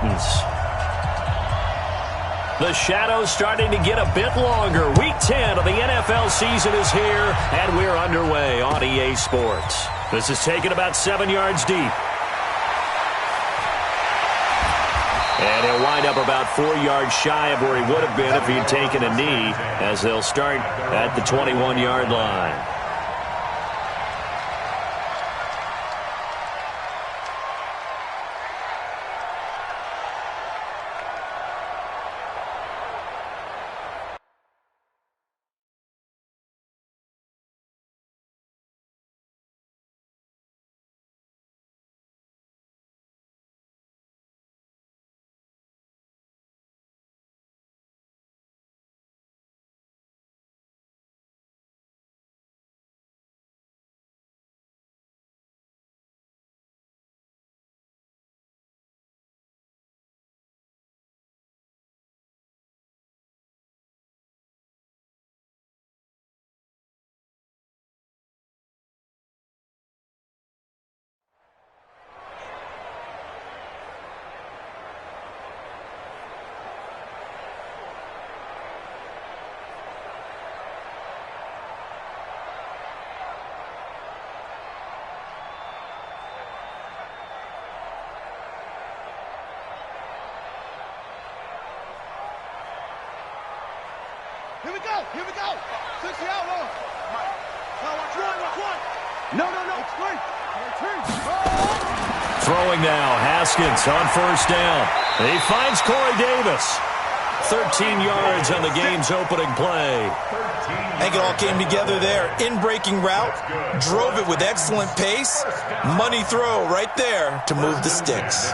Titans. The shadow's starting to get a bit longer. Week 10 of the NFL season is here, and we're underway on EA Sports. This is taken about 7 yards deep. And he'll wind up about 4 yards shy of where he would have been if he'd taken a knee, as they'll start at the 21-yard line. Here we go. 60 out, Lord. Watch one. No. It's great. Throwing now, Haskins on first down. He finds Corey Davis. 13 yards on the game's opening play. I think it all came together there. In-breaking route, drove it with excellent pace. Money throw right there to move the sticks.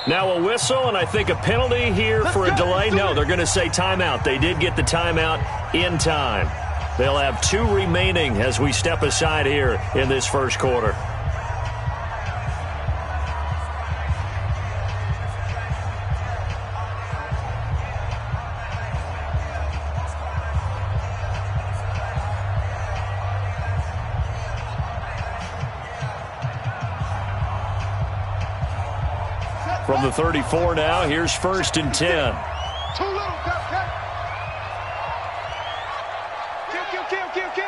Now a whistle, and I think a penalty here for a delay. No, they're going to say timeout. They did get the timeout in time. They'll have 2 remaining as we step aside here in this first quarter. From the 34 now, here's 1st and 10. Too little, Cap. Kill.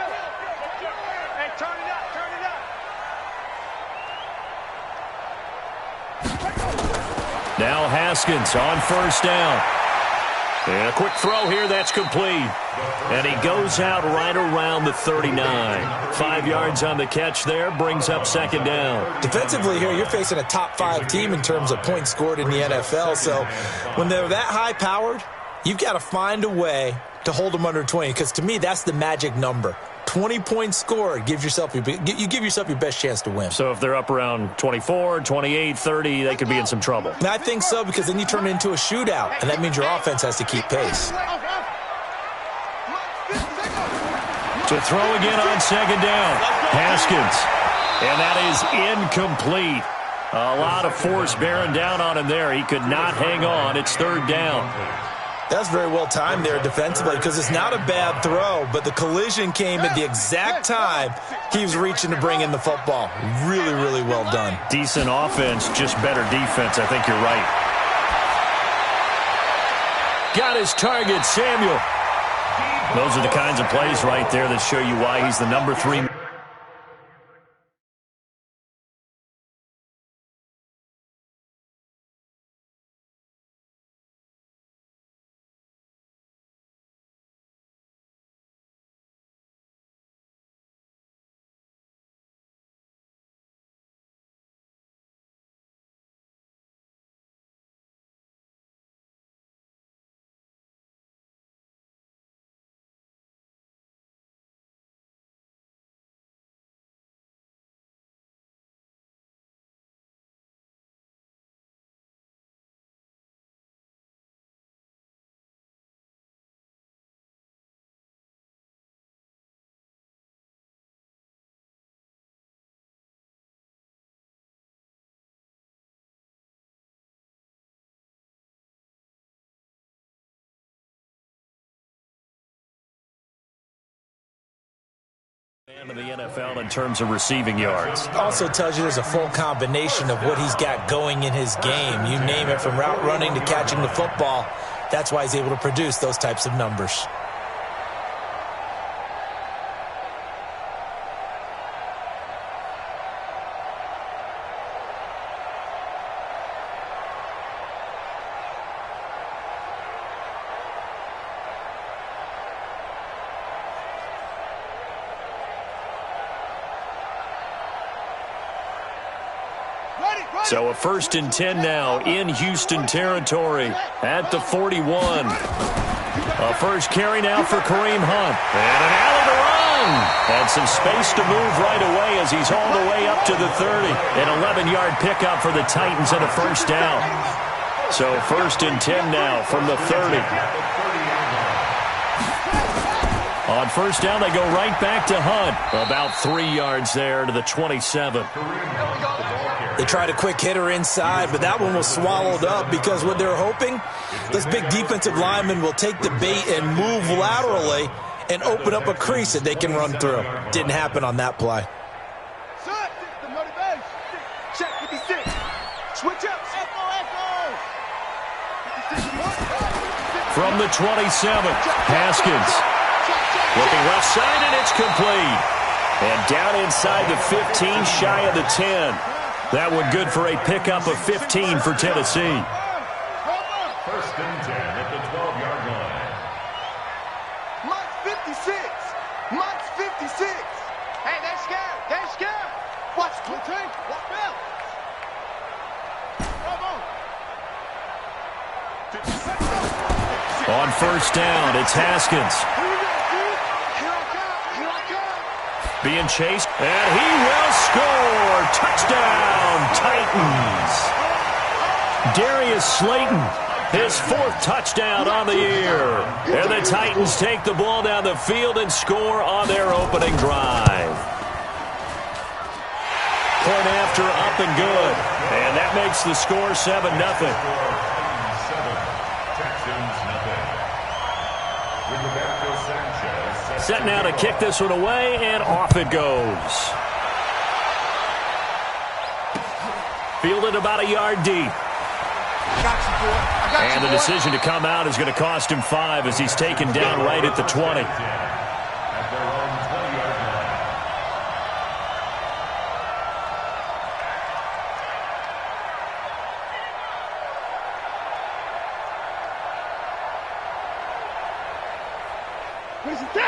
Hey, turn it up. Now Haskins on first down. And a quick throw here, that's complete. And he goes out right around the 39. 5 yards on the catch there, brings up 2nd down. Defensively here, you're facing a top-5 team in terms of points scored in the NFL. So when they're that high-powered, you've got to find a way to hold them under 20. Because to me, that's the magic number. 20 points scored, you give yourself your best chance to win. So if they're up around 24, 28, 30, they could be in some trouble. And I think so, because then you turn it into a shootout, and that means your offense has to keep pace. To throw again on 2nd down. Haskins. And that is incomplete. A lot of force bearing down on him there. He could not hang on. It's 3rd down. That's very well timed there defensively, because it's not a bad throw, but the collision came at the exact time he was reaching to bring in the football. Really, really well done. Decent offense, just better defense. I think you're right. Got his target, Samuel. Those are the kinds of plays right there that show you why he's the number 3 In the NFL in terms of receiving yards. Also tells you there's a full combination of what he's got going in his game. You name it, from route running to catching the football. That's why he's able to produce those types of numbers. So a 1st and 10 now in Houston territory at the 41. A first carry now for Kareem Hunt. And an alley to run. And some space to move right away as he's all the way up to the 30. An 11-yard pickup for the Titans and a first down. So 1st and 10 now from the 30. On first down, they go right back to Hunt. About 3 yards there to the 27. They tried a quick hitter inside, but that one was swallowed up because what they're hoping, this big defensive lineman will take the bait and move laterally and open up a crease that they can run through. Didn't happen on that play. Check 56. Switch up. Echo. From the 27, Haskins. Looking left side, and it's complete. And down inside the 15, shy of the 10. That one good for a pickup of 15 for Tennessee. 1st and 10 at the 12-yard line. Mike's 56. Mike's 56. Hey, they're scared. They're scared. Watch, team. Watch Bill. On first down, it's Haskins. Being chased, and he will score. Touchdown, Titans. Darius Slayton, his 4th touchdown on the year. And the Titans take the ball down the field and score on their opening drive. Point after, up and good. And that makes the score 7-0. Set now to kick this one away, and off it goes. Fielded about a yard deep. And the decision to come out is going to cost him 5 as he's taken down right at the 20.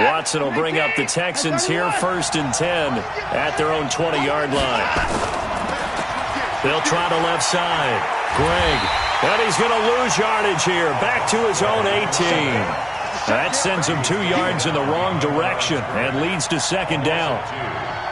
Watson will bring up the Texans here, 1st and 10 at their own 20-yard line. They'll try the left side. Greg, and he's going to lose yardage here, back to his own 18. That sends him 2 yards in the wrong direction and leads to 2nd down.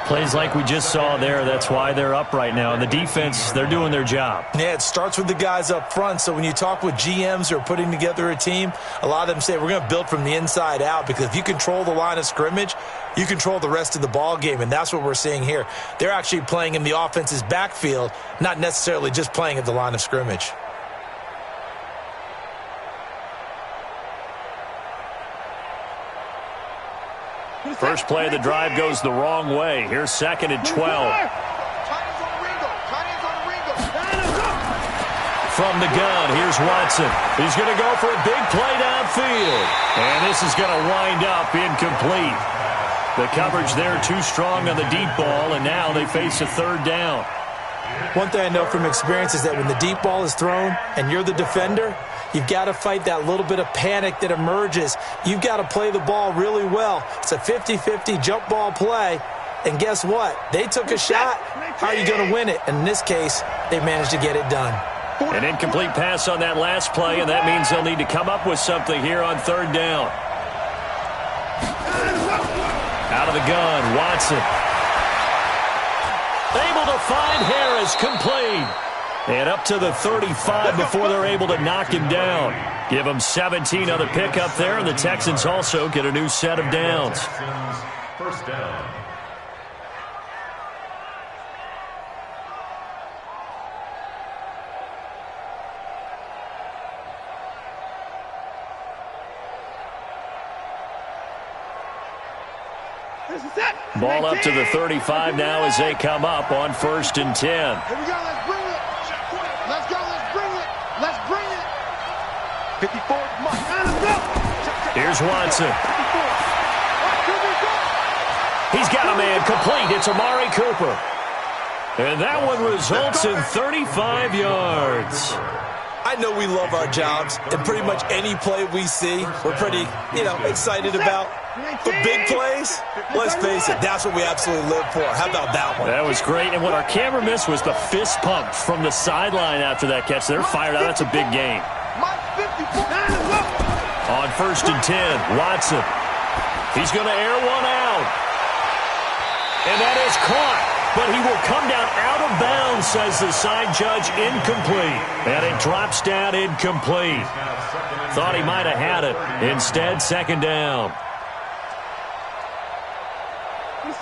Plays like we just saw there, that's why they're up right now. And the defense, they're doing their job. Yeah, it starts with the guys up front. So when you talk with GMs who are putting together a team, a lot of them say we're going to build from the inside out, because if you control the line of scrimmage, you control the rest of the ball game, and that's what we're seeing here. They're actually playing in the offense's backfield, not necessarily just playing at the line of scrimmage. First play of the drive goes the wrong way. Here's 2nd and 12. From the gun, here's Watson. He's going to go for a big play downfield. And this is going to wind up incomplete. The coverage there too strong on the deep ball, and now they face a 3rd down. One thing I know from experience is that when the deep ball is thrown and you're the defender, you've got to fight that little bit of panic that emerges. You've got to play the ball really well. It's a 50-50 jump ball play. And guess what? They took a shot. How are you going to win it? And in this case, they managed to get it done. An incomplete pass on that last play, and that means they'll need to come up with something here on 3rd down. Out of the gun, Watson. Able to find Harris, complete. And up to the 35 before they're able to knock him down. Give them 17 on the pickup there, and the Texans also get a new set of downs. 1st down. Ball up to the 35 now as they come up on 1st and 10. Here we go, let's bring it. Let's go, let's bring it. Let's bring it. 54, Mike. Let's go. Here's Watson. He's got a man complete. It's Amari Cooper. And that one results in 35 yards. I know we love our jobs, and pretty much any play we see, we're pretty, excited about. But big plays, let's face it, that's what we absolutely live for. How about that one? That was great, and what our camera missed was the fist pump from the sideline after that catch. They're fired out. That's a big game. On 1st and 10, Watson. He's going to air one out. And that is caught. But he will come down out of bounds, says the side judge, incomplete. And it drops down incomplete. Thought he might have had it. Instead, 2nd down.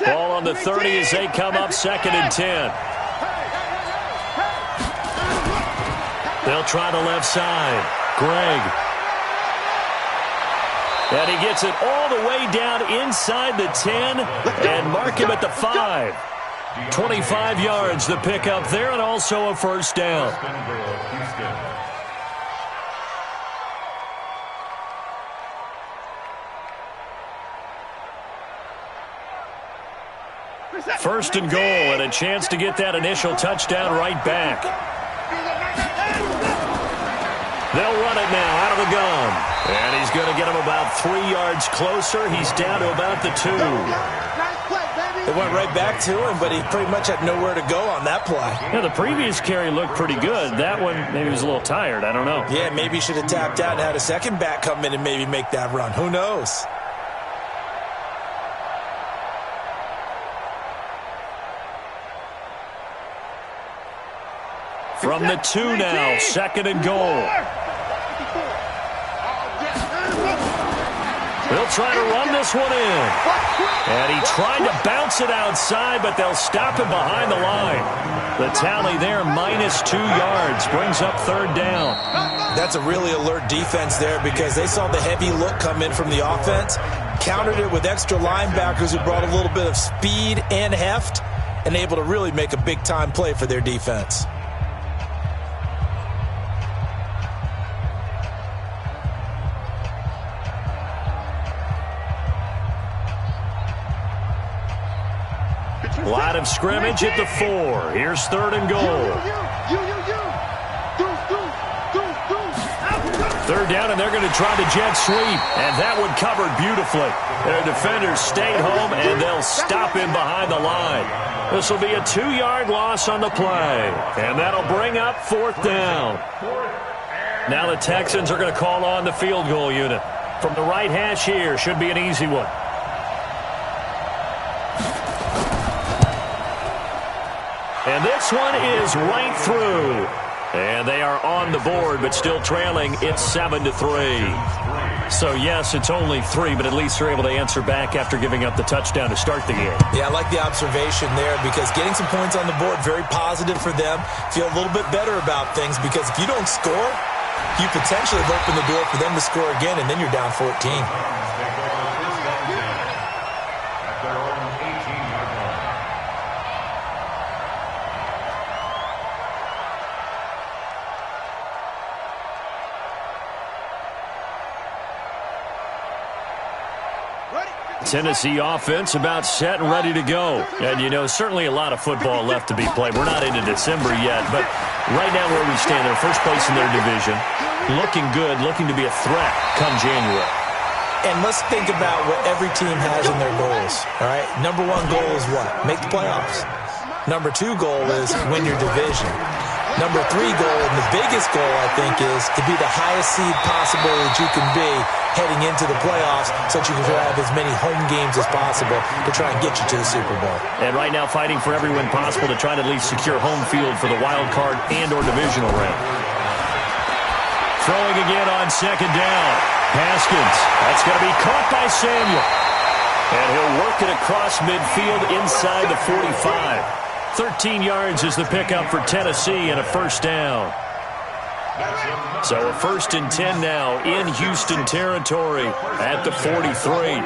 Ball on the 30 as they come up 2nd and 10. They'll try the left side. Greg. And he gets it all the way down inside the 10 and mark him at the 5. 25 yards the pickup there, and also a 1st down. First and goal, and a chance to get that initial touchdown right back. They'll run it now out of the gun. And he's going to get him about 3 yards closer. He's down to about the 2. It went right back to him, but he pretty much had nowhere to go on that play. Yeah, the previous carry looked pretty good. That one, maybe he was a little tired. I don't know. Yeah, maybe he should have tapped out and had a second back come in and maybe make that run. Who knows? From the 2 now, 2nd and goal. They'll try to run this one in. And he tried to bounce it outside, but they'll stop him behind the line. The tally there, -2 yards, brings up 3rd down. That's a really alert defense there because they saw the heavy look come in from the offense, countered it with extra linebackers who brought a little bit of speed and heft, and able to really make a big-time play for their defense. Line of scrimmage at the 4. Here's 3rd and goal. 3rd down, and they're going to try the jet sweep. And that one covered beautifully. Their defenders stayed home, and they'll stop him behind the line. This will be a 2-yard loss on the play. And that'll bring up 4th down. Now the Texans are going to call on the field goal unit. From the right hash here, should be an easy one. And this one is right through. And they are on the board, but still trailing. It's 7-3. So, yes, it's only 3, but at least they're able to answer back after giving up the touchdown to start the game. Yeah, I like the observation there because getting some points on the board, very positive for them. Feel a little bit better about things because if you don't score, you potentially have opened the door for them to score again, and then you're down 14. Tennessee offense about set and ready to go. And, certainly a lot of football left to be played. We're not into December yet, but right now where we stand, they're first place in their division. Looking good, looking to be a threat come January. And let's think about what every team has in their goals, all right? Number 1 goal is what? Make the playoffs. Number 2 goal is win your division. Number 3 goal, and the biggest goal, I think, is to be the highest seed possible that you can be heading into the playoffs so that you can have as many home games as possible to try and get you to the Super Bowl. And right now fighting for every win possible to try to at least secure home field for the wild card and or divisional round. Throwing again on 2nd down. Haskins. That's going to be caught by Samuel. And he'll work it across midfield inside the 45. 13 yards is the pickup for Tennessee and a 1st down. So a 1st and 10 now in Houston territory at the 43.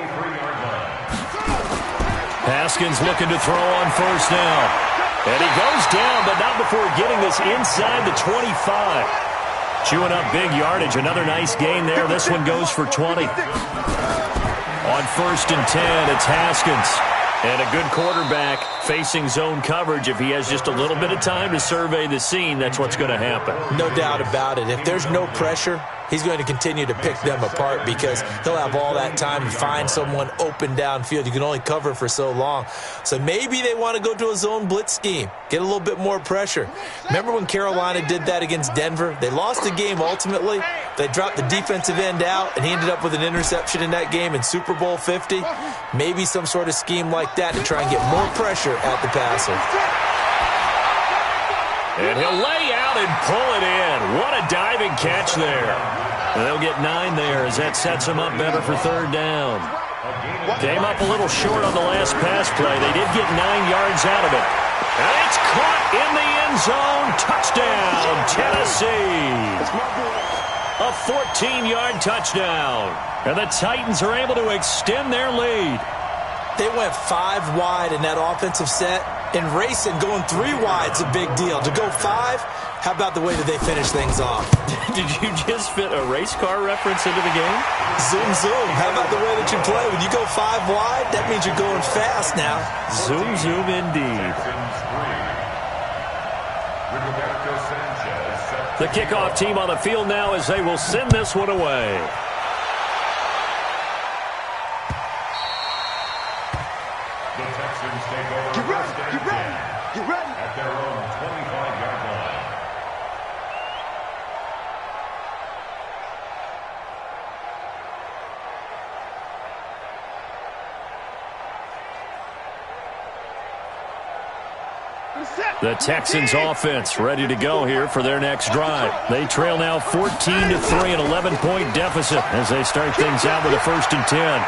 Haskins looking to throw on first down. And he goes down, but not before getting this inside the 25. Chewing up big yardage. Another nice gain there. This one goes for 20. On first and 10, it's Haskins. And a good quarterback facing zone coverage. If he has just a little bit of time to survey the scene, that's what's going to happen. No doubt about it. If there's no pressure, he's going to continue to pick them apart because he'll have all that time to find someone open downfield. You can only cover for so long. So maybe they want to go to a zone blitz scheme, get a little bit more pressure. Remember when Carolina did that against Denver? They lost the game ultimately. They dropped the defensive end out, and he ended up with an interception in that game in Super Bowl 50. Maybe some sort of scheme like that to try and get more pressure at the passer. And he'll lay out and pull it in. What a diving catch there. And they'll get 9 there as that sets them up better for third down. Came up a little short on the last pass play. They did get 9 yards out of it. And it's caught in the end zone. Touchdown, Tennessee. A 14-yard touchdown. And the Titans are able to extend their lead. They went 5 wide in that offensive set. And racing, going 3 wide is a big deal. To go 5, how about the way that they finish things off? Did you just fit a race car reference into the game? Zoom, zoom. How about the way that you play? When you go 5 wide, that means you're going fast now. Zoom, zoom indeed. The kickoff team on the field now as they will send this one away. The Texans take over. Get ready, get ready, get ready. At their own 25-yard line. The Texans offense ready to go here for their next drive. They trail now 14-3, an 11-point deficit as they start things out with a 1st and 10.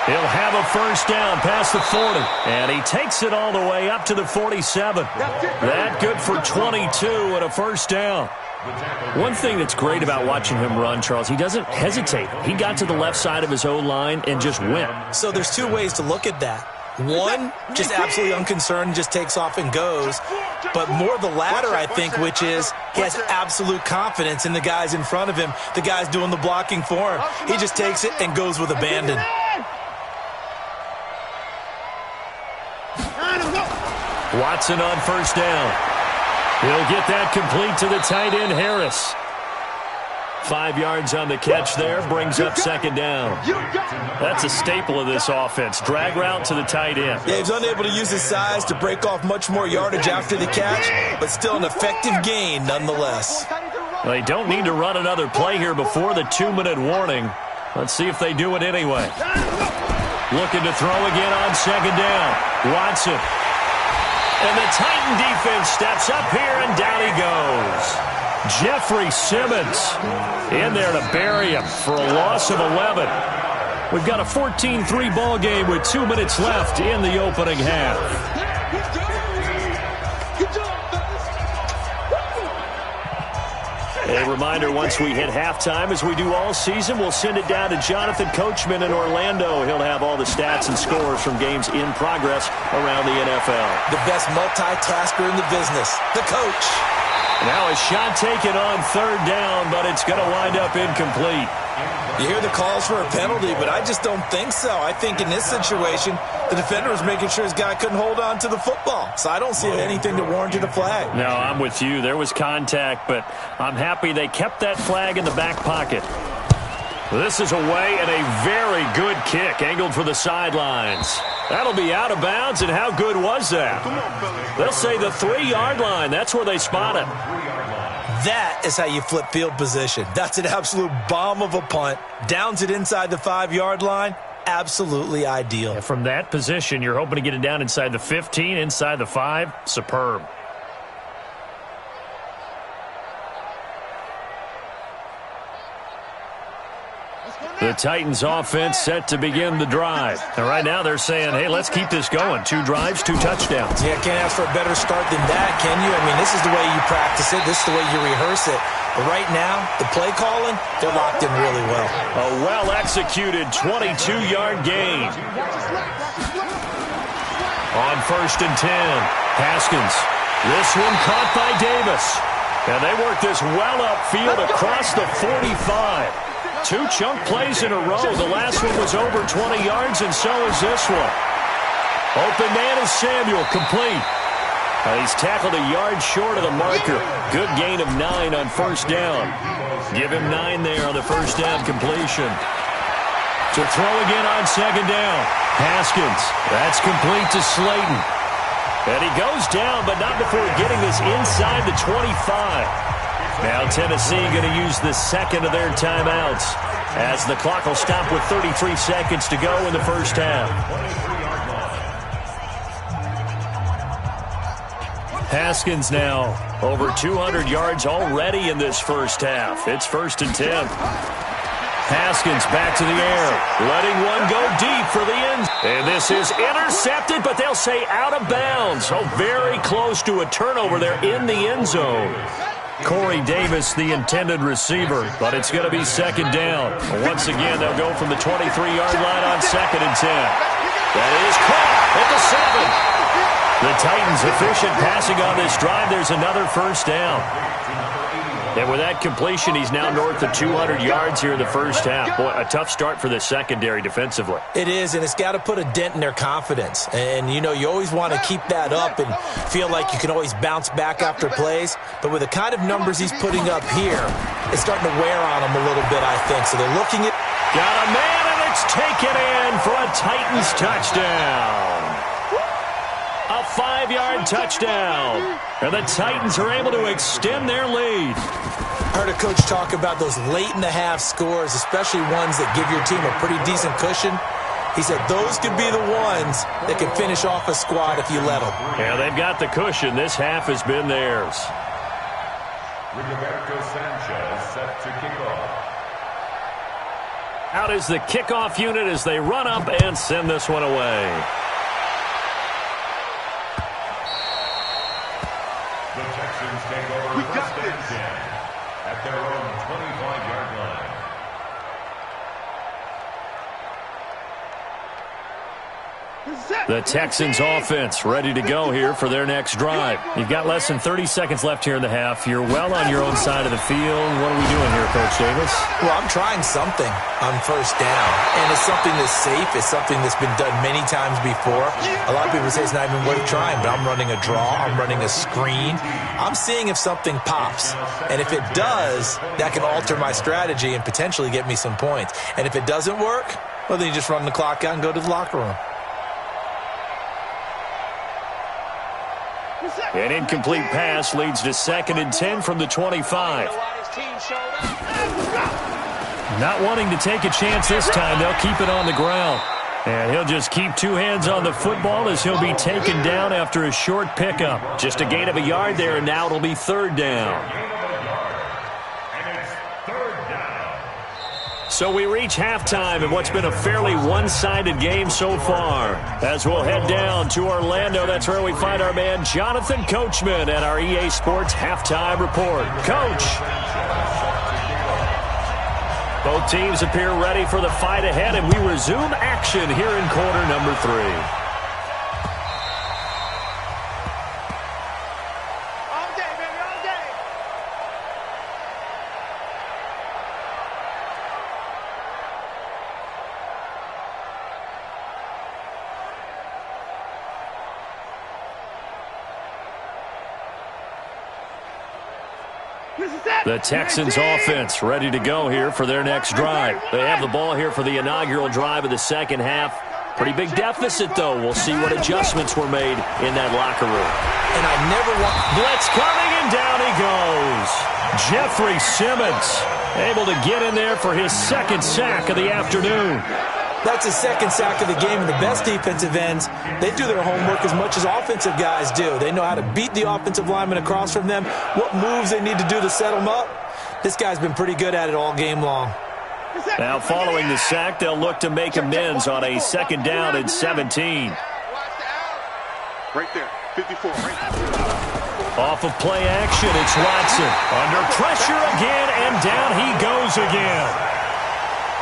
He'll have a first down past the 40. And he takes it all the way up to the 47. That good for 22 and a first down. One thing that's great about watching him run, Charles, he doesn't hesitate. He got to the left side of his O-line and just went. So there's 2 ways to look at that. One, just absolutely unconcerned, just takes off and goes. But more the latter, I think, which is he has absolute confidence in the guys in front of him, the guys doing the blocking for him. He just takes it and goes with abandon. Watson on first down. He'll get that complete to the tight end, Harris. 5 yards on the catch there, brings up second down. That's a staple of this offense. Drag route to the tight end. Yeah, he's unable to use his size to break off much more yardage after the catch, but still an effective gain nonetheless. They don't need to run another play here before the 2-minute warning. Let's see if they do it anyway. Looking to throw again on second down. Watson. And the Titan defense steps up here, and down he goes. Jeffrey Simmons in there to bury him for a loss of 11. We've got a 14-3 ball game with 2 minutes left in the opening half. A reminder, once we hit halftime, as we do all season, we'll send it down to Jonathan Coachman in Orlando. He'll have all the stats and scores from games in progress around the NFL. The best multitasker in the business, the coach. Now a shot taken on third down, but it's going to wind up incomplete. You hear the calls for a penalty, but I just don't think so. I think in this situation, the defender was making sure his guy couldn't hold on to the football. So I don't see anything to warrant a flag. No, I'm with you. There was contact, but I'm happy they kept that flag in the back pocket. This is away and a very good kick, angled for the sidelines. That'll be out of bounds, and how good was that? They'll say the 3-yard line. That's where they spot it. That is how you flip field position. That's an absolute bomb of a punt. Downs it inside the 5-yard line. Absolutely ideal. And from that position, you're hoping to get it down inside the 15, inside the 5. Superb. The Titans offense set to begin the drive. And right now they're saying, hey, let's keep this going. 2 drives, 2 touchdowns. Yeah, can't ask for a better start than that, can you? I mean, this is the way you practice it. This is the way you rehearse it. But right now, the play calling, they're locked in really well. A well-executed 22-yard gain. on 1st and 10. Haskins. This one caught by Davis. And they work this well upfield across the 45. 2 chunk plays in a row. The last one was over 20 yards, and so is this one. Open man is Samuel, complete. He's tackled a yard short of the marker. Good gain of 9 on 1st down. Give him 9 there on the 1st down completion. To throw again on 2nd down. Haskins. That's complete to Slayton. And he goes down, but not before getting this inside the 25. Now Tennessee going to use the second of their timeouts as the clock will stop with 33 seconds to go in the 1st half. Haskins now over 200 yards already in this 1st half. It's 1st and 10. Haskins back to the air, letting one go deep for the end. And this is intercepted, but they'll say out of bounds. Oh, very close to a turnover there in the end zone. Corey Davis, the intended receiver, but it's going to be 2nd down. Once again, they'll go from the 23-yard line on 2nd and 10. That is caught at the 7. The Titans efficient passing on this drive. There's another 1st down. And with that completion, he's now north of 200 yards here in the 1st half. Boy, a tough start for the secondary defensively. It is, and it's got to put a dent in their confidence. And, you know, you always want to keep that up and feel like you can always bounce back after plays. But with the kind of numbers he's putting up here, it's starting to wear on him a little bit, I think. So they're looking at... Got a man, and it's taken in for a Titans touchdown. A 5-yard touchdown. And the Titans are able to extend their lead. I heard a coach talk about those late-in-the-half scores, especially ones that give your team a pretty decent cushion. He said those could be the ones that can finish off a squad if you let them. Yeah, they've got the cushion. This half has been theirs. Rigoberto Sanchez set to kick off. Out is the kickoff unit as they run up and send this one away. The Texans take over 1st and 10 at their own 25-yard line. The Texans offense ready to go here for their next drive. You've got less than 30 seconds left here in the half. You're well on your own side of the field. What are we doing here, Coach Davis? Well, I'm trying something on 1st down. And it's something that's safe. It's something that's been done many times before. A lot of people say it's not even worth trying, but I'm running a draw. I'm running a screen. I'm seeing if something pops. And if it does, that can alter my strategy and potentially get me some points. And if it doesn't work, well, then you just run the clock out and go to the locker room. An incomplete pass leads to 2nd and 10 from the 25. Not wanting to take a chance this time, they'll keep it on the ground. And he'll just keep 2 hands on the football as he'll be taken down after a short pickup. Just a gain of a yard there, and now it'll be 3rd down. So we reach halftime in what's been a fairly one-sided game so far. As we'll head down to Orlando, that's where we find our man Jonathan Coachman at our EA Sports Halftime Report. Coach. Both teams appear ready for the fight ahead, and we resume action here in quarter number 3. The Texans offense ready to go here for their next drive. They have the ball here for the inaugural drive of the 2nd half. Pretty big deficit, though. We'll see what adjustments were made in that locker room. And I never want... Blitz coming, and down he goes. Jeffrey Simmons able to get in there for his 2nd sack of the afternoon. That's his 2nd sack of the game, and the best defensive ends, they do their homework as much as offensive guys do. They know how to beat the offensive lineman across from them, what moves they need to do to set them up. This guy's been pretty good at it all game long. Now following the sack, they'll look to make amends on a 2nd down and 17. Right there, 54, right there. Off of play action, it's Watson. Under pressure again, and down he goes again.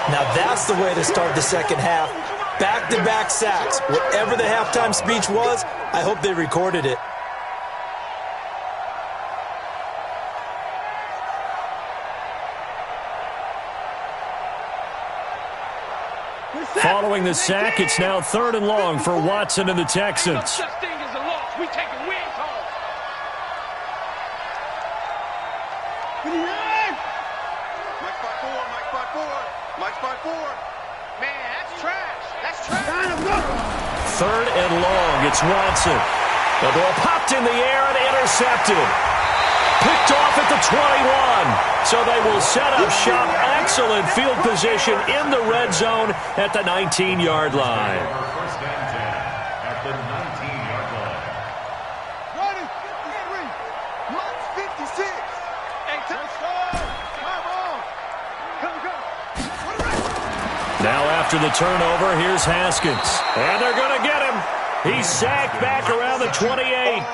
Now that's the way to start the 2nd half. Back-to-back sacks. Whatever the halftime speech was, I hope they recorded it. Following the sack, it's now 3rd and long for Watson and the Texans. No such thing as a loss. We taking wins home. Mike spot 4, Mike spot 4, Mike spot 4. Man, that's trash. That's trash. 3rd and long, it's Watson. The ball popped in the air and intercepted. Picked off at the 21. So they will set up shop. Excellent field position in the red zone at the 19-yard line. First and 10 at the 19-yard line. Ready? 53. Mike's 56. Hey, touchdown. My ball. Go. Now after the turnover, here's Haskins. And they're going to get him. He's sacked back around the 28.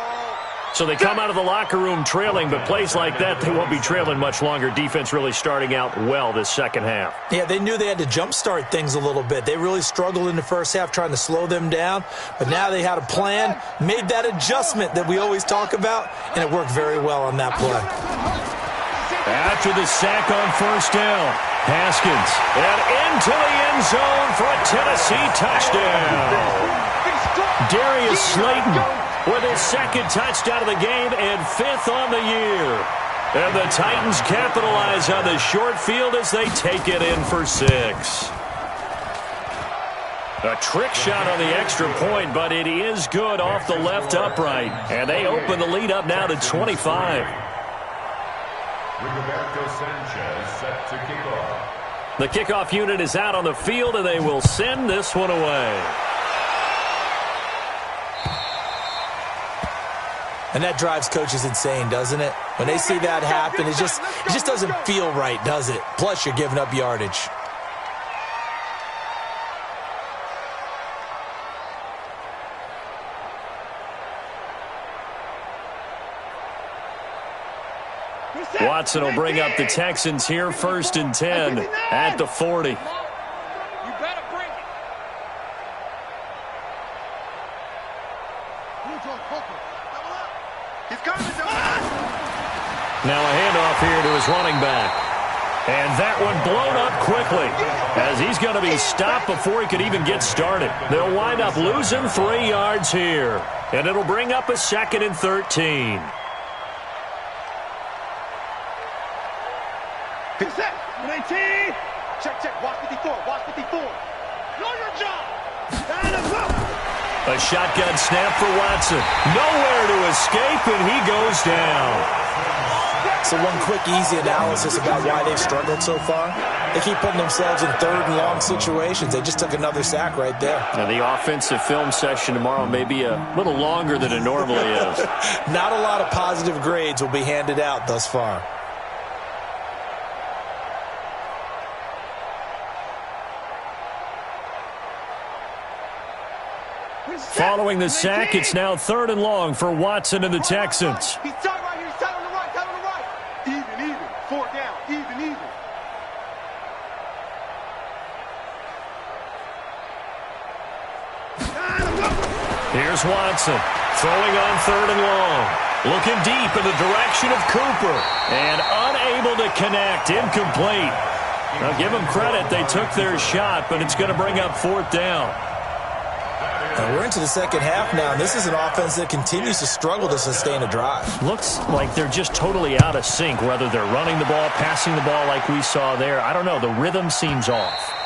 So they come out of the locker room trailing, but plays like that, they won't be trailing much longer. Defense really starting out well this second half. Yeah, they knew they had to jumpstart things a little bit. They really struggled in the first half trying to slow them down, but now they had a plan, made that adjustment that we always talk about, and it worked very well on that play. After the sack on first down, Haskins, and into the end zone for a Tennessee touchdown. Darius Slayton with his 2nd touchdown of the game and 5th on the year. And the Titans capitalize on the short field as they take it in for 6. A trick shot on the extra point, but it is good off the left upright. And they open the lead up now to 25. Rigoberto Sanchez set to kick off. The kickoff unit is out on the field, and they will send this one away. And that drives coaches insane, doesn't it? When they see that happen, it just doesn't feel right, does it? Plus, you're giving up yardage. Watson will bring up the Texans here, 1st and 10 at the 40. You better bring it. He's coming, Now a handoff here to his running back. And that one blown up quickly as he's going to be stopped before he could even get started. They'll wind up losing 3 yards here. And it'll bring up a 2nd and 13. Set. 19. Check. Watch 54. Watch 54. Know your job. A shotgun snap for Watson. Nowhere to escape, and he goes down. So one quick, easy analysis about why they've struggled so far. They keep putting themselves in 3rd and long situations. They just took another sack right there. Now the offensive film session tomorrow may be a little longer than it normally is. Not a lot of positive grades will be handed out thus far. Following the sack, it's now 3rd and long for Watson and the Texans. He's tight right here. He's tight on the right. Tight on the right. Even. 4 down. Even. Here's Watson throwing on 3rd and long. Looking deep in the direction of Cooper. And unable to connect. Incomplete. Now give them credit. They took their shot, but it's going to bring up 4th down. We're into the second half now, and this is an offense that continues to struggle to sustain a drive. Looks like they're just totally out of sync, whether they're running the ball, passing the ball like we saw there. I don't know. The rhythm seems off.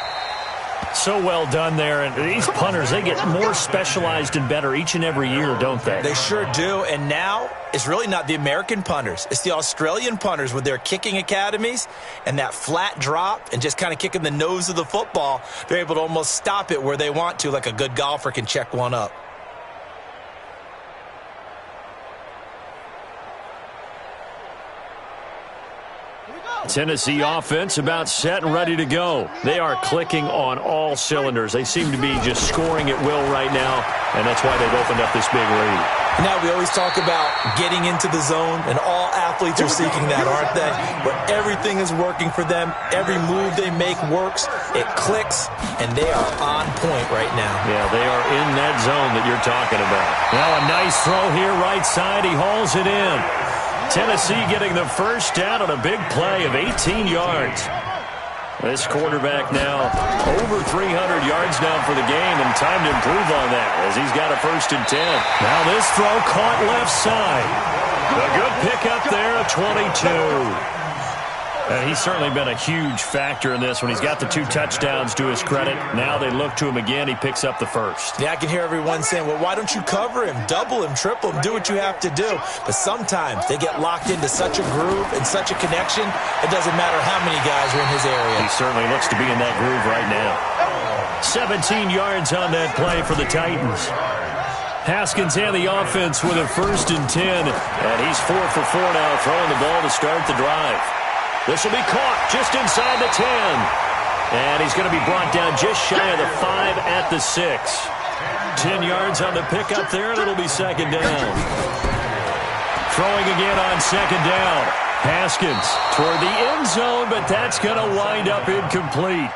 So well done there. And these punters, they get more specialized and better each and every year, don't they? They sure do. And now it's really not the American punters. It's the Australian punters with their kicking academies and that flat drop and just kind of kicking the nose of the football. They're able to almost stop it where they want to, like a good golfer can check one up. Tennessee offense about set and ready to go. They are clicking on all cylinders. They seem to be just scoring at will right now, and that's why they've opened up this big lead. Now, we always talk about getting into the zone, and all athletes are seeking that, aren't they? Where everything is working for them, every move they make works, it clicks, and they are on point right now. Yeah, they are in that zone that you're talking about. Now a nice throw here, right side. He hauls it in. Tennessee getting the first down on a big play of 18 yards. This quarterback now over 300 yards now for the game, and time to improve on that as he's got a 1st and 10. Now this throw caught left side. A good pickup there, a 22. And he's certainly been a huge factor in this when he's got the 2 touchdowns to his credit. Now they look to him again. He picks up the 1st. Yeah, I can hear everyone saying, well, why don't you cover him, double him, triple him, do what you have to do. But sometimes they get locked into such a groove and such a connection, it doesn't matter how many guys are in his area. He certainly looks to be in that groove right now. 17 yards on that play for the Titans. Haskins and the offense with a 1st and 10. And he's 4 for 4 now, throwing the ball to start the drive. This will be caught just inside the 10. And he's going to be brought down just shy of the 5 at the 6. 10 yards on the pickup there, and it'll be 2nd down. Throwing again on 2nd down. Haskins toward the end zone, but that's going to wind up incomplete.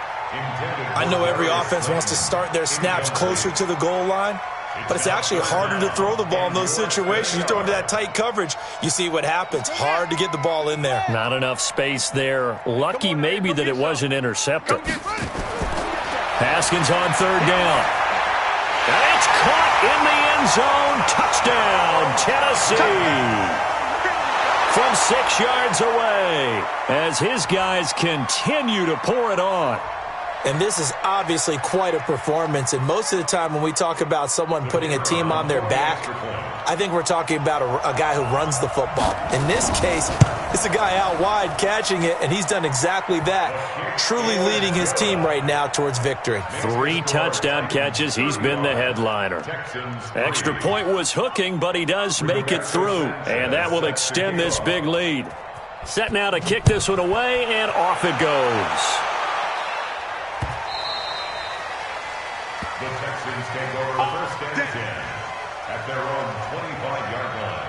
I know every offense wants to start their snaps closer to the goal line, but it's actually harder to throw the ball in those situations. You throw into that tight coverage, you see what happens. Hard to get the ball in there. Not enough space there. Lucky maybe that it wasn't intercepted. Haskins on 3rd down. And it's caught in the end zone. Touchdown, Tennessee. From 6 yards away as his guys continue to pour it on. And this is obviously quite a performance. And most of the time when we talk about someone putting a team on their back, I think we're talking about a guy who runs the football. In this case, it's a guy out wide catching it, and he's done exactly that, truly leading his team right now towards victory. 3 touchdown catches. He's been the headliner. Extra point was hooking, but he does make it through, and that will extend this big lead. Set now to kick this one away, and off it goes. The Texans take over 1st and 10 at their own 25-yard line.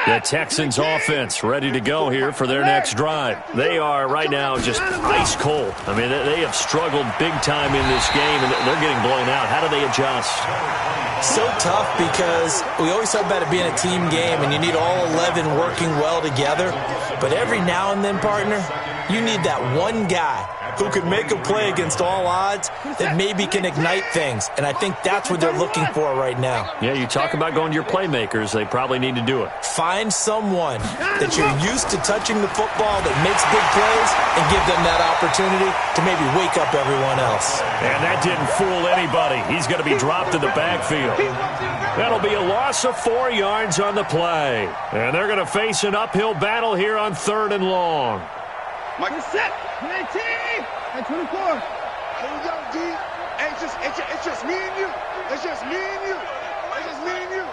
The Texans offense ready to go here for their next drive. They are right now just ice cold. I mean, they have struggled big time in this game, and they're getting blown out. How do they adjust? So tough because we always talk about it being a team game, and you need all 11 working well together. But every now and then, partner, you need that one guy who can make a play against all odds that maybe can ignite things. And I think that's what they're looking for right now. Yeah, you talk about going to your playmakers. They probably need to do it. Find someone that you're used to touching the football that makes big plays and give them that opportunity to maybe wake up everyone else. And that didn't fool anybody. He's going to be dropped in the backfield. That'll be a loss of 4 yards on the play. And they're going to face an uphill battle here on 3rd and long. Mike, set. 19 and 24. Hold on, D. It's just me and you. It's just me and you. It's just me and you.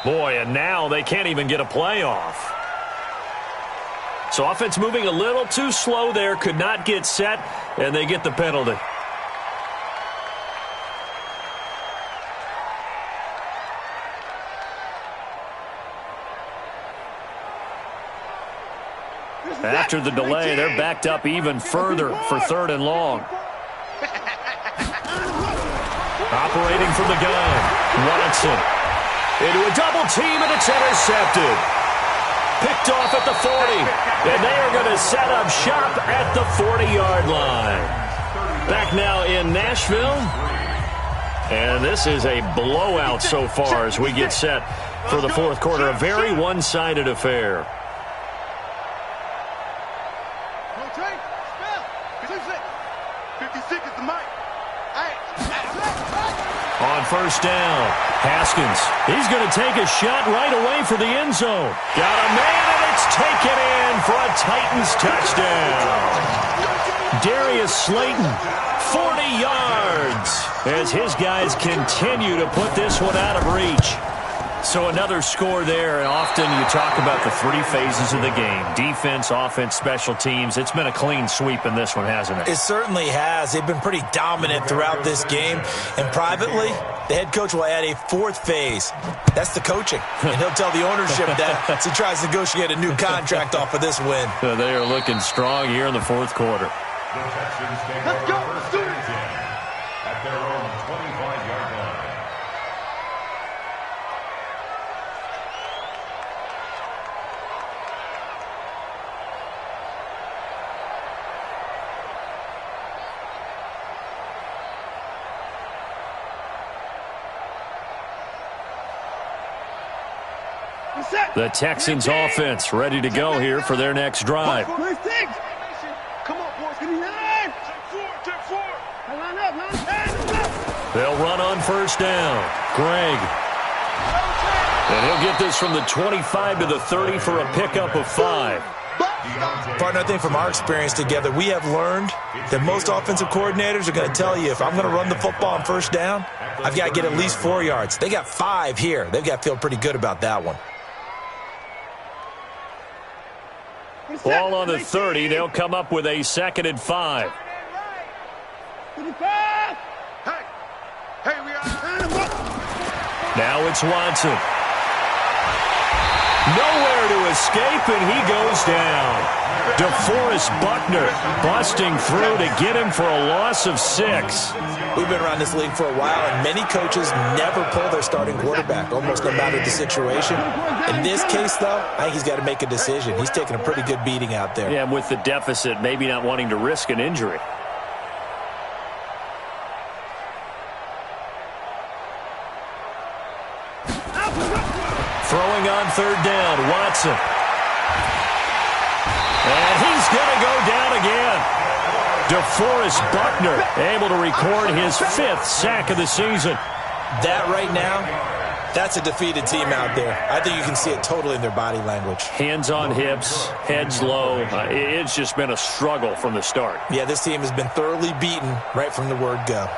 Boy, and now they can't even get a play off. So offense moving a little too slow there, could not get set, and they get the penalty. After the delay, they're backed up even further for 3rd and long. Operating from the gun, Watson. Into a double team, and it's intercepted. Picked off at the 40, and they are going to set up shop at the 40-yard line. Back now in Nashville, and this is a blowout so far as we get set for the 4th quarter. A very one-sided affair. stick is the mic. On first down, Haskins. He's going to take a shot right away for the end zone. Got a man, and it's taken in for a Titans touchdown. Darius Slayton, 40 yards, as his guys continue to put this one out of reach. So another score there, and often you talk about the three phases of the game. Defense, offense, special teams. It's been a clean sweep in this one, hasn't it? It certainly has. They've been pretty dominant throughout this game. And privately, the head coach will add a fourth phase. That's the coaching. And he'll tell the ownership that as he tries to negotiate a new contract off of this win. They are looking strong here in the fourth quarter. The Texans take over first and 10 at their own 25-yard line. The Texans offense ready to go here for their next drive. Come on, boys. Get in line. Take four. Line up. They'll run on first down. Greg. And he'll get this from the 25 to the 30 for a pickup of 5. Partner, I think from our experience together, we have learned that most offensive coordinators are going to tell you if I'm going to run the football on first down, I've got to get at least 4 yards. They got 5 here. They've got to feel pretty good about that one. Ball on the 30. They'll come up with a 2nd and 5. Hey, we are. Now it's Watson. Nowhere to escape, and he goes down. DeForest Buckner busting through to get him for a loss of 6. We've been around this league for a while, and many coaches never pull their starting quarterback, almost no matter the situation. In this case, though, I think he's got to make a decision. He's taking a pretty good beating out there. Yeah, with the deficit, maybe not wanting to risk an injury. Throwing on third down, Watson. And he's going to go down again. DeForest Buckner able to record his 5th sack of the season. That right now, that's a defeated team out there. I think you can see it totally in their body language. Hands on hips, heads low. It's just been a struggle from the start. Yeah, this team has been thoroughly beaten right from the word go.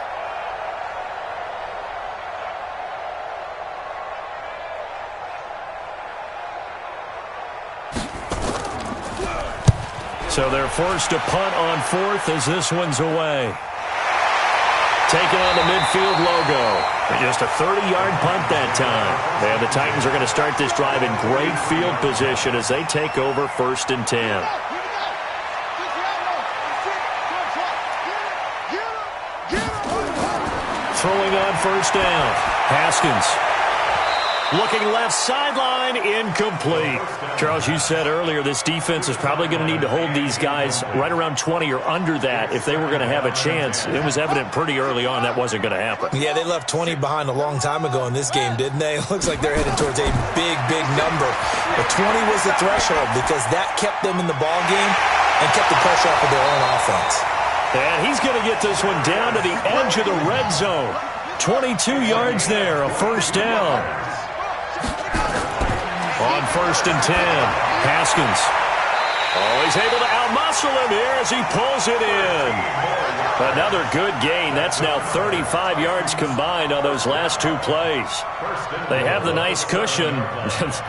So they're forced to punt on 4th as this one's away. Taking on the midfield logo. Just a 30-yard punt that time. And the Titans are going to start this drive in great field position as they take over 1st and 10. Throwing on first down. Haskins. Looking left sideline, incomplete. Charles, you said earlier this defense is probably going to need to hold these guys right around 20 or under that if they were going to have a chance. It was evident pretty early on that wasn't going to happen. Yeah, they left 20 behind a long time ago in this game, didn't they? It looks like they're headed towards a big, big number. But 20 was the threshold because that kept them in the ball game and kept the pressure off of their own offense. And he's going to get this one down to the edge of the red zone. 22 yards there, a first down. On 1st and 10, Haskins. Oh, he's able to outmuscle him here as he pulls it in. Another good gain. That's now 35 yards combined on those last 2 plays. They have the nice cushion.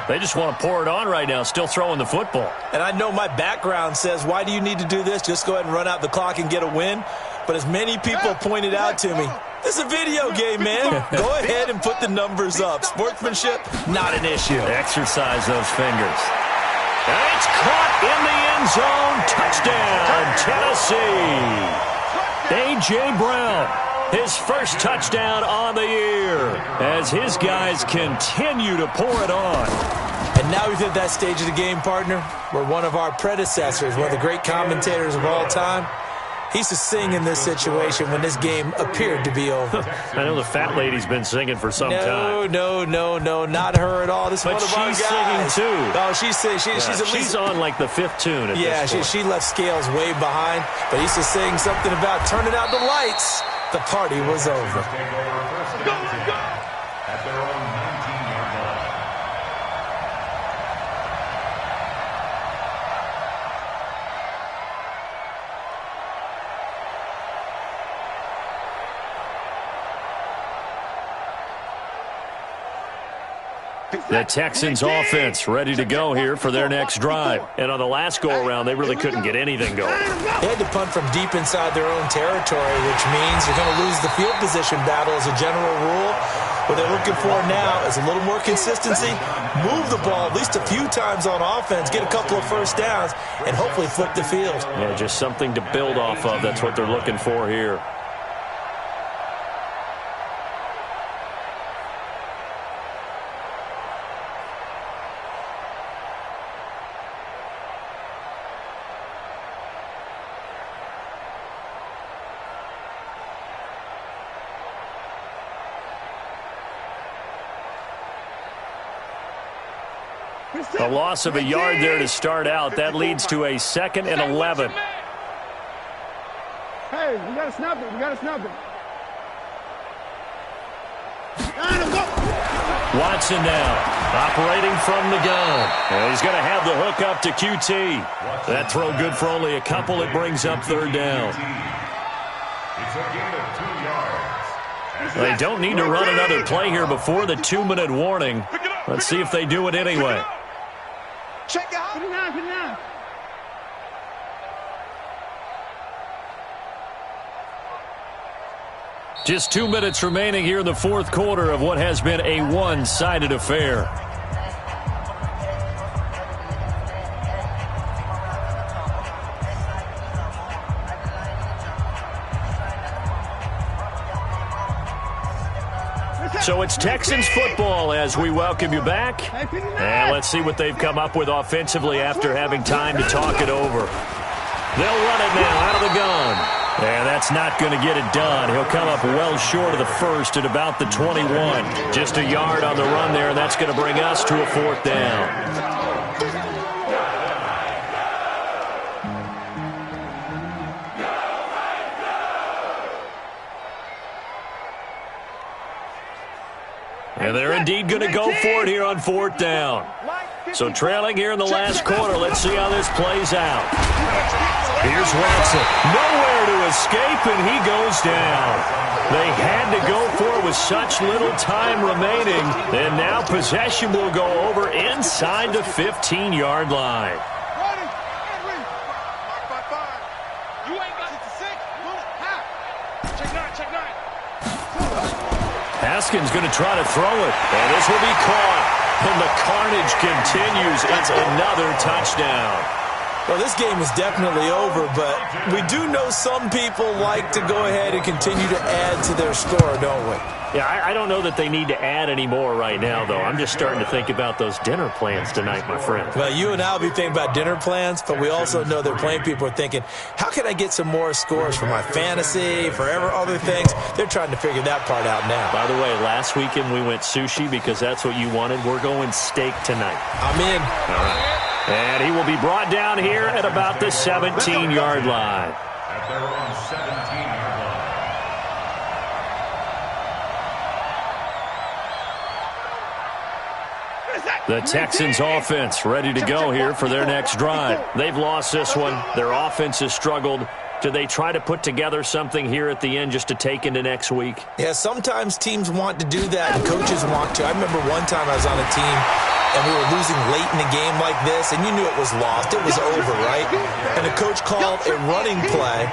They just want to pour it on right now, still throwing the football. And I know my background says, why do you need to do this? Just go ahead and run out the clock and get a win. But as many people pointed out to me, this is a video game, man. Go ahead and put the numbers up. Sportsmanship, not an issue. Exercise those fingers. And it's caught in the end zone. Touchdown, Tennessee. A.J. Brown, his first touchdown on the year as his guys continue to pour it on. And now we've hit that stage of the game, partner, where one of our predecessors, one of the great commentators of all time, He used to sing in this situation when this game appeared to be over. I know the fat lady's been singing for some time. No, not her at all. This is one of our guys. But she's singing too. Oh, she's at least... She's on like the 5th tune at this point. She left Scales way behind, but he used to sing something about turning out the lights. The party was over. At their own 19-yard line. The Texans offense ready to go here for their next drive. And on the last go-around, they really couldn't get anything going. They had to punt from deep inside their own territory, which means you're going to lose the field position battle as a general rule. What they're looking for now is a little more consistency, move the ball at least a few times on offense, get a couple of first downs, and hopefully flip the field. Yeah, just something to build off of. That's what they're looking for here. A loss of a yard there to start out. That leads to a 2nd and 11. Hey, we got to snap it. Watson now, operating from the gun. And he's going to have the hook up to QT. That throw good for only a couple. It brings up 3rd down. It's a gain of 2 yards. They don't need to run another play here before the 2-minute warning. Let's see if they do it anyway. Check it out. Put it down. Just 2 minutes remaining here in the 4th quarter of what has been a one-sided affair. So it's Texans football as we welcome you back. And let's see what they've come up with offensively after having time to talk it over. They'll run it now out of the gun. And that's not going to get it done. He'll come up well short of the first at about the 21. Just a yard on the run there, and that's going to bring us to a 4th down. And they're indeed going to go for it here on 4th down. So trailing here in the last quarter. Let's see how this plays out. Here's Watson. Nowhere to escape, and he goes down. They had to go for it with such little time remaining. And now possession will go over inside the 15-yard line. Haskins going to try to throw it, and this will be caught. And the carnage continues. It's another touchdown. Well, this game is definitely over, but we do know some people like to go ahead and continue to add to their score, don't we? Yeah, I don't know that they need to add any more right now, though. I'm just starting to think about those dinner plans tonight, my friend. Well, you and I will be thinking about dinner plans, but we also know that playing people are thinking, how can I get some more scores for my fantasy, for other things? They're trying to figure that part out now. By the way, last weekend we went sushi because that's what you wanted. We're going steak tonight. I'm in. All right. And he will be brought down here at about the 17-yard line. At their own 17-yard line. The Texans offense ready to go here for their next drive. They've lost this one. Their offense has struggled. Do they try to put together something here at the end just to take into next week? Yeah, sometimes teams want to do that and coaches want to. I remember one time I was on a team and we were losing late in the game like this, and you knew it was lost. It was over, right? And the coach called a running play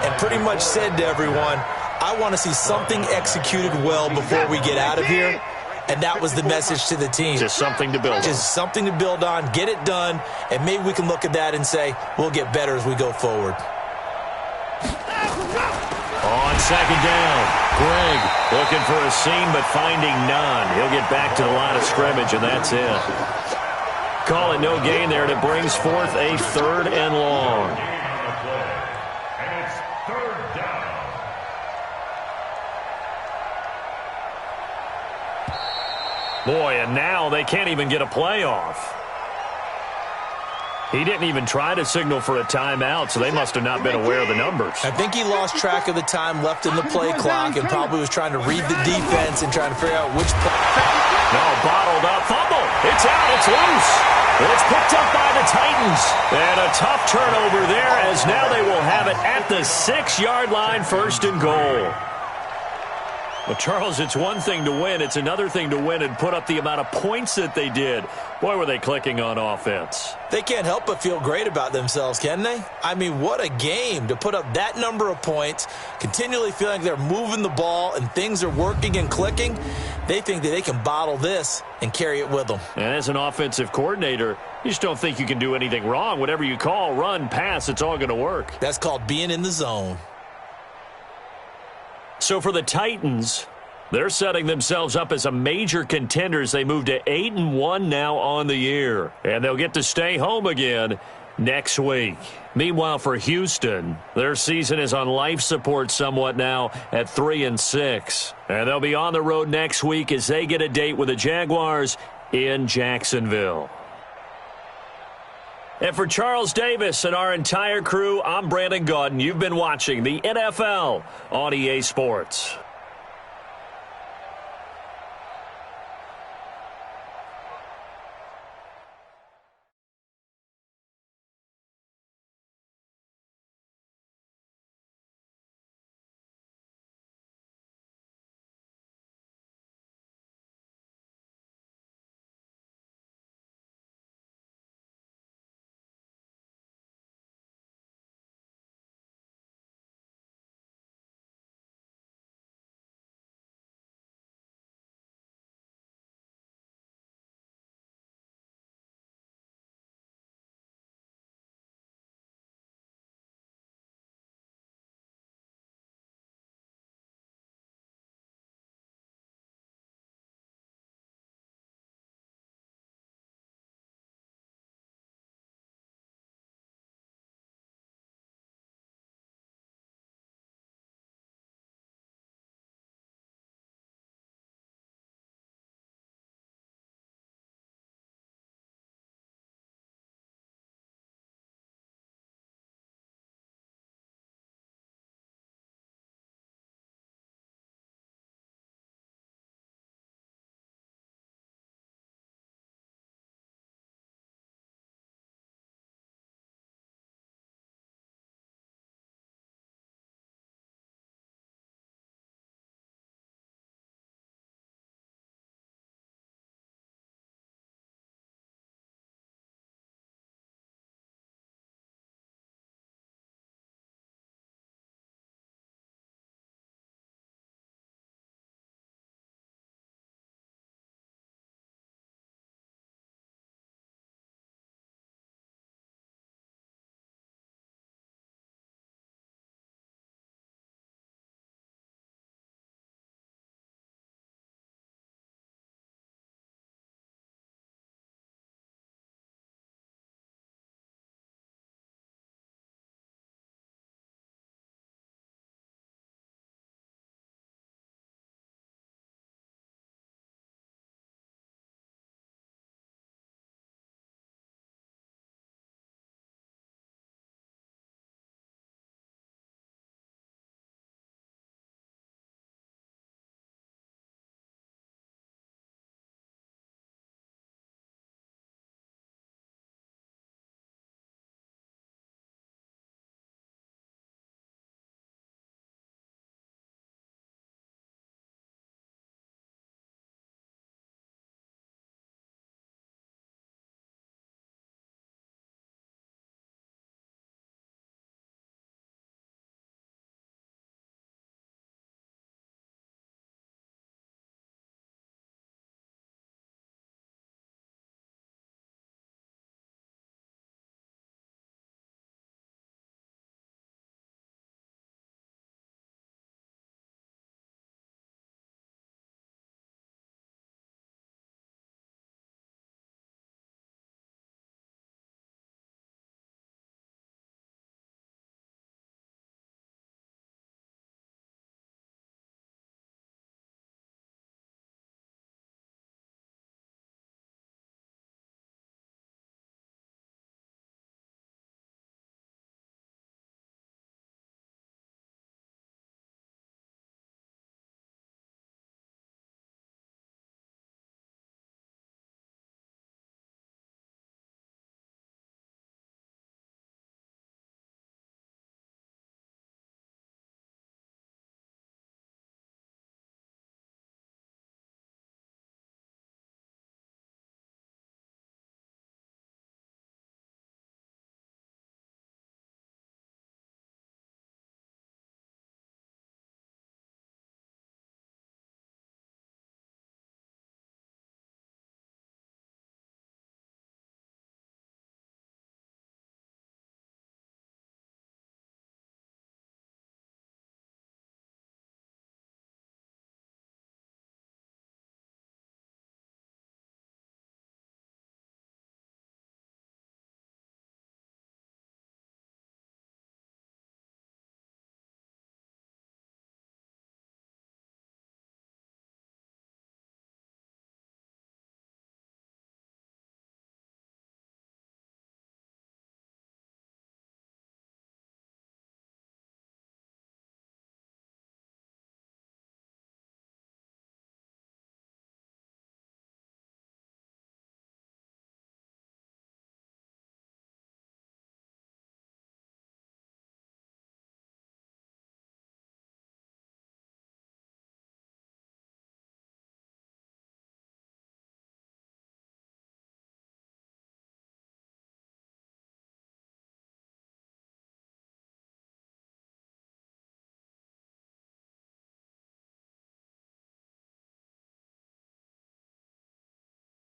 and pretty much said to everyone, I want to see something executed well before we get out of here. And that was the message to the team. Just something to build on. Just something to build on, get it done, and maybe we can look at that and say, we'll get better as we go forward. On 2nd down, Greg looking for a seam but finding none. He'll get back to the line of scrimmage, and that's it. Call it no gain there, and it brings forth a 3rd and long. And it's Third down. Boy, and now they can't even get a play off. He didn't even try to signal for a timeout, so they must have not been aware of the numbers. I think he lost track of the time left in the play clock and probably was trying to read the defense and trying to figure out which play. No, bottled up. Fumble. It's out. It's loose. It's picked up by the Titans. And a tough turnover there as now they will have it at the 6-yard line, 1st and goal. Well, Charles, it's one thing to win. It's another thing to win and put up the amount of points that they did. Boy, were they clicking on offense. They can't help but feel great about themselves, can they? I mean, what a game to put up that number of points, continually feeling like they're moving the ball and things are working and clicking. They think that they can bottle this and carry it with them. And as an offensive coordinator, you just don't think you can do anything wrong. Whatever you call, run, pass, it's all going to work. That's called being in the zone. So for the Titans, they're setting themselves up as a major contender as they move to 8-1 now on the year. And they'll get to stay home again next week. Meanwhile, for Houston, their season is on life support somewhat now at 3-6. And they'll be on the road next week as they get a date with the Jaguars in Jacksonville. And for Charles Davis and our entire crew, I'm Brandon Gaudin. You've been watching the NFL on EA Sports.